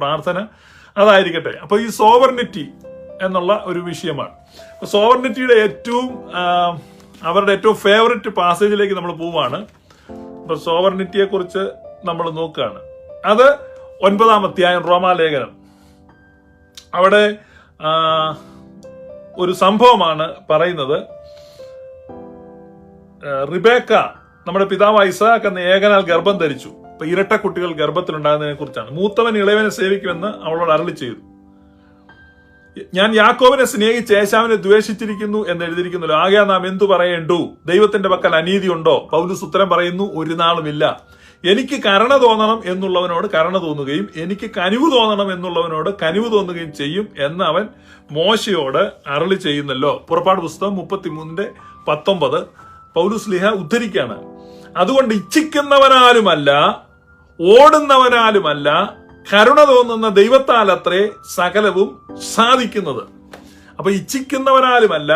പ്രാർത്ഥന അതായിരിക്കട്ടെ. അപ്പൊ ഈ സോവർണിറ്റി എന്നുള്ള ഒരു വിഷയമാണ്. സോവർണിറ്റിയുടെ അവരുടെ ഏറ്റവും ഫേവററ്റ് പാസേജിലേക്ക് നമ്മൾ പോവാണ്. അപ്പൊ സോവർണിറ്റിയെ കുറിച്ച് നമ്മൾ നോക്കുകയാണ്. അത് 9-ാം അധ്യായം റോമാലേഖനം. അവിടെ ഒരു സംഭവമാണ് പറയുന്നത്. റിബേക്ക നമ്മുടെ പിതാവ് ഐസാക്ക് എന്ന ഏകനാൽ ഗർഭം ധരിച്ചു. ഇപ്പൊ ഇരട്ട കുട്ടികൾ ഗർഭത്തിലുണ്ടാകുന്നതിനെ കുറിച്ചാണ്. മൂത്തവൻ ഇളയവനെ സേവിക്കുമെന്ന് അവളോട് അരുളി ചെയ്തു. ഞാൻ യാക്കോബിനെ സ്നേഹിച്ച് ഏശാവിനെ ദ്വേഷിച്ചിരിക്കുന്നു എന്ന് എഴുതിയിരിക്കുന്നല്ലോ, ആകയാൽ നാം എന്തു പറയേണ്ടു? ദൈവത്തിന്റെ പക്കൽ അനീതി ഉണ്ടോ? പൗലോസ് ഉത്തരം പറയുന്നു, ഒരു നാളുമില്ല. എനിക്ക് കരുണ തോന്നണം എന്നുള്ളവനോട് കരുണ തോന്നുകയും എനിക്ക് കനിവ് തോന്നണം എന്നുള്ളവനോട് കനിവ് തോന്നുകയും ചെയ്യും എന്ന് അവൻ മോശയോട് അരുളി ചെയ്യുന്നല്ലോ. പുറപ്പാട് പുസ്തകം 33:19 പൗലോസ് ലീഹ ഉദ്ധരിക്കുകയാണ്. അതുകൊണ്ട് ഇച്ഛിക്കുന്നവനാലുമല്ല, ഓടുന്നവനാലുമല്ല, കരുണ തോന്നുന്ന ദൈവത്താൽ അത്രേ സകലവും സാധിക്കുന്നത്. അപ്പൊ ഇച്ഛിക്കുന്നവനാലുമല്ല,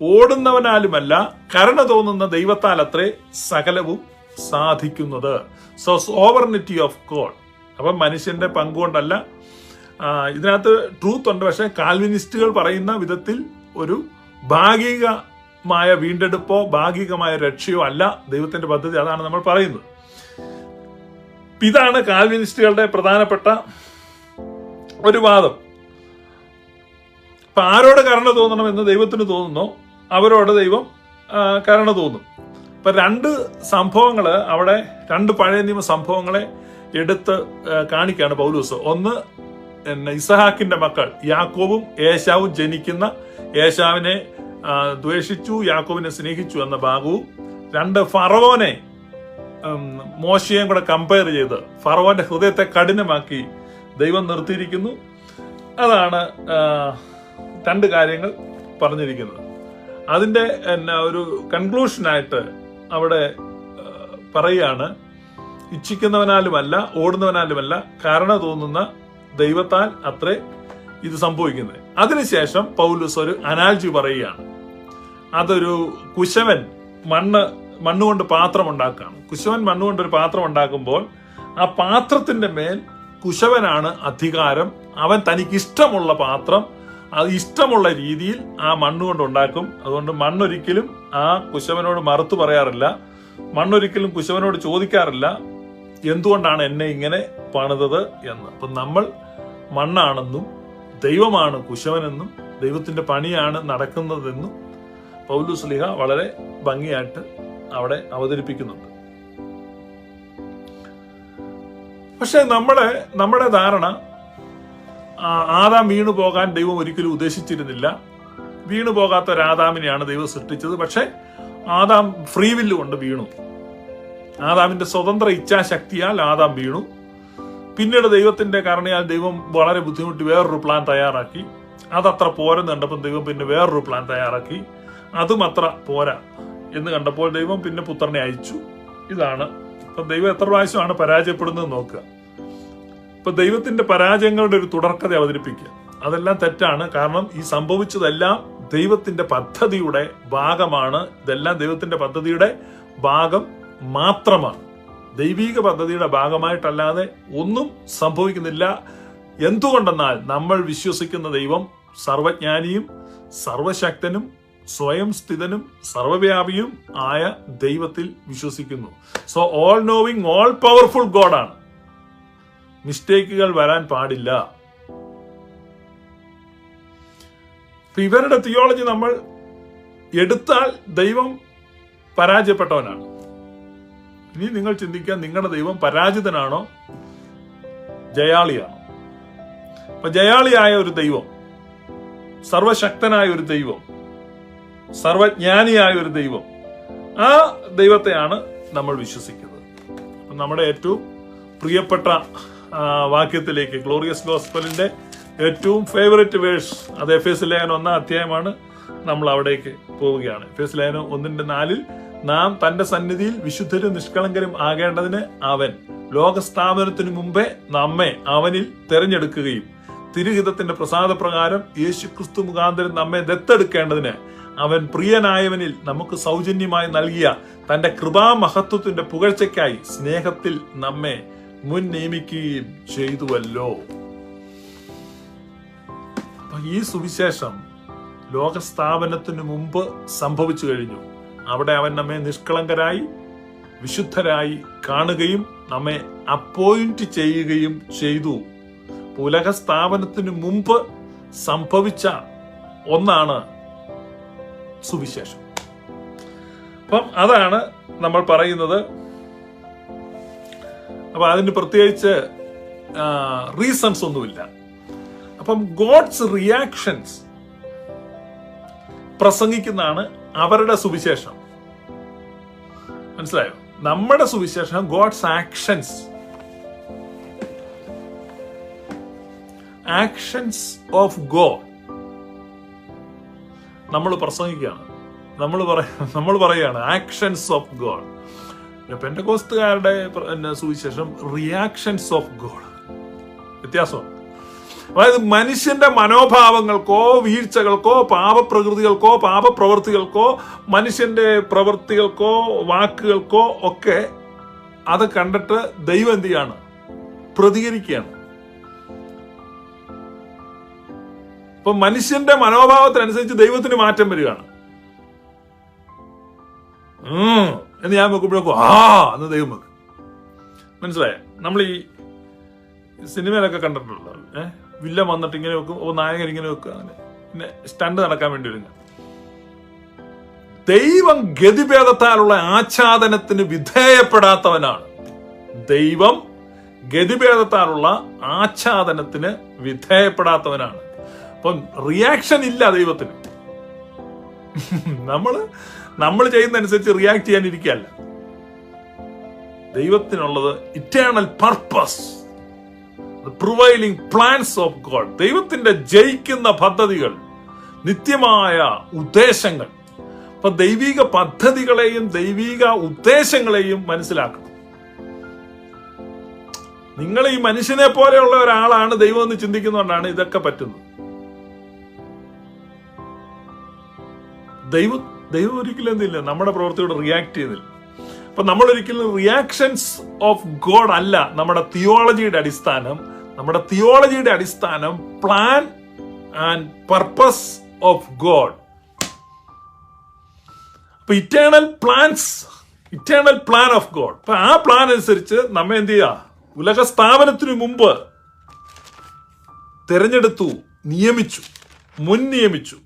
ഓടുന്നവനാലുമല്ല, കരുണ തോന്നുന്ന ദൈവത്താൽ അത്രേ സകലവും സാധിക്കുന്നത്. So sovereignty of God. അപ്പൊ മനുഷ്യന്റെ പങ്കുകൊണ്ടല്ല. ഇതിനകത്ത് ട്രൂത്ത് ഉണ്ട്. പക്ഷെ കാൽവിനിസ്റ്റുകൾ പറയുന്ന വിധത്തിൽ ഒരു ഭാഗികമായ വീണ്ടെടുപ്പോ ഭാഗികമായ രക്ഷയോ അല്ല ദൈവത്തിന്റെ പദ്ധതി. അതാണ് നമ്മൾ പറയുന്നത്. ഇതാണ് കാൽവിനിസ്റ്റുകളുടെ പ്രധാനപ്പെട്ട ഒരു വാദം. അപ്പൊ ആരോട് കരുണ തോന്നണമെന്ന് ദൈവത്തിന് തോന്നുന്നോ അവരോട് ദൈവം കരുണ തോന്നും. ഇപ്പൊ 2 സംഭവങ്ങള് അവിടെ, 2 പഴയ നിയമ സംഭവങ്ങളെ എടുത്ത് കാണിക്കുകയാണ് പൗലോസ്. ഒന്ന്, ഇസഹാക്കിന്റെ മക്കൾ യാക്കോബും ഏശാവും ജനിക്കുന്ന, ഏശാവിനെ ദ്വേഷിച്ചു യാക്കോബിനെ സ്നേഹിച്ചു എന്ന ഭാഗവും. 2, ഫറവോനെ മോശയെയും കൂടെ കമ്പയർ ചെയ്ത് ഫറവോന്റെ ഹൃദയത്തെ കഠിനമാക്കി ദൈവം നിർത്തിയിരിക്കുന്നു. അതാണ് 2 കാര്യങ്ങൾ പറഞ്ഞിരിക്കുന്നത്. അതിന്റെ ഒരു കൺക്ലൂഷനായിട്ട് അവിടെ പറയുകയാണ്, ഇച്ഛിക്കുന്നവനാലുമല്ല, ഓടുന്നവനാലുമല്ല, കരുണ തോന്നുന്ന ദൈവത്താൽ അത്രേ ഇത് സംഭവിക്കുന്നത്. അതിനുശേഷം പൗലോസ് ഒരു അനാലജി പറയുകയാണ്. അതൊരു കുശവൻ മണ്ണുകൊണ്ട് പാത്രം ഉണ്ടാക്കുകയാണ്. കുശവൻ മണ്ണുകൊണ്ട് ഒരു പാത്രം ഉണ്ടാക്കുമ്പോൾ ആ പാത്രത്തിന്റെ മേൽ കുശവനാണ് അധികാരം. അവൻ തനിക്ക് ഇഷ്ടമുള്ള പാത്രം അത് ഇഷ്ടമുള്ള രീതിയിൽ ആ മണ്ണുകൊണ്ട് ഉണ്ടാക്കും. അതുകൊണ്ട് മണ്ണൊരിക്കലും ആ കുശവനോട് മറുത്തു പറയാറില്ല. മണ്ണൊരിക്കലും കുശവനോട് ചോദിക്കാറില്ല എന്തുകൊണ്ടാണ് എന്നെ ഇങ്ങനെ പണിതത് എന്ന്. അപ്പൊ നമ്മൾ മണ്ണാണെന്നും ദൈവമാണ് കുശവനെന്നും ദൈവത്തിന്റെ പണിയാണ് നടക്കുന്നതെന്നും പൗലോസ് ലീഹ വളരെ ഭംഗിയായിട്ട് അവിടെ അവതരിപ്പിക്കുന്നുണ്ട്. പക്ഷെ നമ്മുടെ ധാരണ, ആദാം വീണു പോകാൻ ദൈവം ഒരിക്കലും ഉദ്ദേശിച്ചിരുന്നില്ല. വീണു പോകാത്ത ഒരു ആദാമിനെയാണ് ദൈവം സൃഷ്ടിച്ചത്. പക്ഷെ ആദാം ഫ്രീ വില്ല് കൊണ്ട് വീണു. ആദാമിന്റെ സ്വതന്ത്ര ഇച്ഛാശക്തിയാൽ ആദാം വീണു. പിന്നീട് ദൈവത്തിന്റെ കരുണയാൽ ദൈവം വളരെ ബുദ്ധിമുട്ടി വേറൊരു പ്ലാൻ തയ്യാറാക്കി. അതത്ര പോരെന്ന് കണ്ടപ്പോൾ ദൈവം പിന്നെ വേറൊരു പ്ലാൻ തയ്യാറാക്കി. അതും അത്ര പോരാ എന്ന് കണ്ടപ്പോൾ ദൈവം പിന്നെ പുത്രനെ അയച്ചു. ഇതാണ് ഇപ്പൊ ദൈവം എത്ര പ്രാവശ്യമാണ് പരാജയപ്പെടുന്നത് നോക്കുക. ഇപ്പൊ ദൈവത്തിന്റെ പരാജയങ്ങളുടെ ഒരു തുടർക്കഥ അവതരിപ്പിക്കുക, അതെല്ലാം തെറ്റാണ്. കാരണം ഈ സംഭവിച്ചതെല്ലാം ദൈവത്തിന്റെ പദ്ധതിയുടെ ഭാഗമാണ്. ഇതെല്ലാം ദൈവത്തിന്റെ പദ്ധതിയുടെ ഭാഗം മാത്രമാണ്. ദൈവിക പദ്ധതിയുടെ ഭാഗമായിട്ടല്ലാതെ ഒന്നും സംഭവിക്കുന്നില്ല. എന്തുകൊണ്ടെന്നാൽ നമ്മൾ വിശ്വസിക്കുന്ന ദൈവം സർവജ്ഞാനിയും സർവശക്തനും സ്വയം സ്ഥിതനും സർവവ്യാപിയും ആയ ദൈവത്തിൽ വിശ്വസിക്കുന്നു. So all knowing, all powerful ഗോഡാണ്. മിസ്റ്റേക്കുകൾ വരാൻ പാടില്ല. ഇവരുടെ തിയോളജി നമ്മൾ എടുത്താൽ ദൈവം പരാജയപ്പെട്ടവനാണ്. ഇനി നിങ്ങൾ ചിന്തിക്കാൻ, നിങ്ങളുടെ ദൈവം പരാജിതനാണോ ജയാളിയാണോ? അപ്പൊ ജയാളിയായ ഒരു ദൈവം, സർവശക്തനായ ഒരു ദൈവം, സർവജ്ഞാനിയായ ഒരു ദൈവം, ആ ദൈവത്തെയാണ് നമ്മൾ വിശ്വസിക്കുന്നത്. നമ്മുടെ ഏറ്റവും പ്രിയപ്പെട്ട വാക്യത്തിലേക്ക്, ഗ്ലോറിയസ് ഗോസ്പലിന്റെ ഏറ്റവും ഫേവറേറ്റ് വേഴ്സ്, അത് എഫേസ്യ ലേഖനം 1-ാം അധ്യായമാണ്. നമ്മൾ അവിടേക്ക് പോവുകയാണ്. എഫേസ്യ ലേഖനം 1:4 നാം തന്റെ സന്നിധിയിൽ വിശുദ്ധരും നിഷ്കളങ്കരും ആകേണ്ടതിന് അവൻ ലോകസ്ഥാപനത്തിനു മുമ്പേ നമ്മെ അവനിൽ തെരഞ്ഞെടുക്കുകയും തിരുഹിതത്തിന്റെ പ്രസാദപ്രകാരം യേശുക്രിസ്തു മുഖാന്തരം നമ്മെ ദത്തെടുക്കേണ്ടതിന് അവൻ പ്രിയനായവനിൽ നമുക്ക് സൗജന്യമായി നൽകിയ തന്റെ കൃപാമഹത്വത്തിന്റെ പുകഴ്ചയ്ക്കായി സ്നേഹത്തിൽ നമ്മെ മുൻ നിയമിക്കുകയും ചെയ്തുവല്ലോ. അപ്പൊ ഈ സുവിശേഷം ലോകസ്ഥാപനത്തിന് മുമ്പ് സംഭവിച്ചു കഴിഞ്ഞു. അവിടെ അവൻ നമ്മെ നിഷ്കളങ്കരായി വിശുദ്ധരായി കാണുകയും നമ്മെ അപ്പോയിന്റ് ചെയ്യുകയും ചെയ്തു. ഉലക സ്ഥാപനത്തിന് മുമ്പ് സംഭവിച്ച ഒന്നാണ് സുവിശേഷം. അപ്പം അതാണ് നമ്മൾ പറയുന്നത്. അപ്പൊ അതിന് പ്രത്യേകിച്ച് റീസൺസ് ഒന്നുമില്ല. അപ്പം ഗോഡ്സ് റിയാക്ഷൻസ് പ്രസംഗിക്കുന്നതാണ് അവരുടെ സുവിശേഷം. മനസ്സിലായോ? നമ്മുടെ സുവിശേഷം ഗോഡ്സ് ആക്ഷൻസ് ഓഫ് ഗോഡ് നമ്മൾ പ്രസംഗിക്കുകയാണ്. നമ്മൾ പറയുകയാണ് ആക്ഷൻസ് ഓഫ് ഗോഡ്. പെന്തക്കോസ്തുകാരുടെ സുവിശേഷം റിയാക്ഷൻസ് ഓഫ് ഗോഡ്. വ്യത്യാസമാണ്. അതായത് മനുഷ്യന്റെ മനോഭാവങ്ങൾക്കോ വീഴ്ചകൾക്കോ പാപപ്രകൃതികൾക്കോ പാപപ്രവൃത്തികൾക്കോ മനുഷ്യന്റെ പ്രവൃത്തികൾക്കോ വാക്കുകൾക്കോ ഒക്കെ അത് കണ്ടിട്ട് ദൈവം എന്ത് ചെയ്യാണ്? പ്രതികരിക്കുകയാണ്. ഇപ്പൊ മനുഷ്യന്റെ മനോഭാവത്തിനനുസരിച്ച് ദൈവത്തിന് മാറ്റം വരികയാണ്. എന്ന് ഞാൻ വെക്കുമ്പോഴേക്കും എന്ന് ദൈവം വെക്കും. മനസ്സിലായ? നമ്മൾ ഈ സിനിമയിലൊക്കെ കണ്ടിട്ടുണ്ടല്ലോ, വില്ലൻ വന്നിട്ട് ഇങ്ങനെ വെക്കും, നായകൻ ഇങ്ങനെ വെക്കുക, അങ്ങനെ പിന്നെ സ്റ്റണ്ട് നടക്കാൻ വേണ്ടി വരുക. ദൈവം ഗതിഭേദത്താലുള്ള ആച്ഛാദനത്തിന് വിധേയപ്പെടാത്തവനാണ്. ദൈവം ഗതിഭേദത്താലുള്ള ആച്ഛാദനത്തിന് വിധേയപ്പെടാത്തവനാണ്. അപ്പം റിയാക്ഷൻ ഇല്ല ദൈവത്തിന്. നമ്മൾ ചെയ്യുന്നതനുസരിച്ച് റിയാക്ട് ചെയ്യാനിരിക്കുകയല്ല. ദൈവത്തിനുള്ളത് eternal purpose, prevailing plans of God. ദൈവത്തിന്റെ ജയിക്കുന്ന പദ്ധതികൾ, നിത്യമായ ഉദ്ദേശങ്ങൾ. അപ്പൊ ദൈവിക പദ്ധതികളെയും ദൈവിക ഉദ്ദേശങ്ങളെയും മനസ്സിലാക്കണം. നിങ്ങൾ ഈ മനുഷ്യനെ പോലെയുള്ള ഒരാളാണ് ദൈവം എന്ന് ചിന്തിക്കുന്നതുകൊണ്ടാണ് ഇതൊക്കെ പറ്റുന്നത്. ദൈവം ഒരിക്കലും എന്തില്ല നമ്മുടെ പ്രവൃത്തിയോട് റിയാക്ട് ചെയ്തില്ല. അപ്പൊ നമ്മൾ ഒരിക്കലും റിയാക്ഷൻസ് ഓഫ് ഗോഡ് അല്ല നമ്മുടെ തിയോളജിയുടെ അടിസ്ഥാനം. നമ്മുടെ തിയോളജിയുടെ അടിസ്ഥാനം plan and purpose of God. അപ്പൊ ഇറ്റേണൽ പ്ലാൻ ഓഫ് ഗോഡ്. അപ്പൊ ആ പ്ലാൻ അനുസരിച്ച് നമ്മെ എന്ത് ചെയ്യുക? ഉലക സ്ഥാപനത്തിനു മുമ്പ് തിരഞ്ഞെടുത്തു, മുൻ നിയമിച്ചു.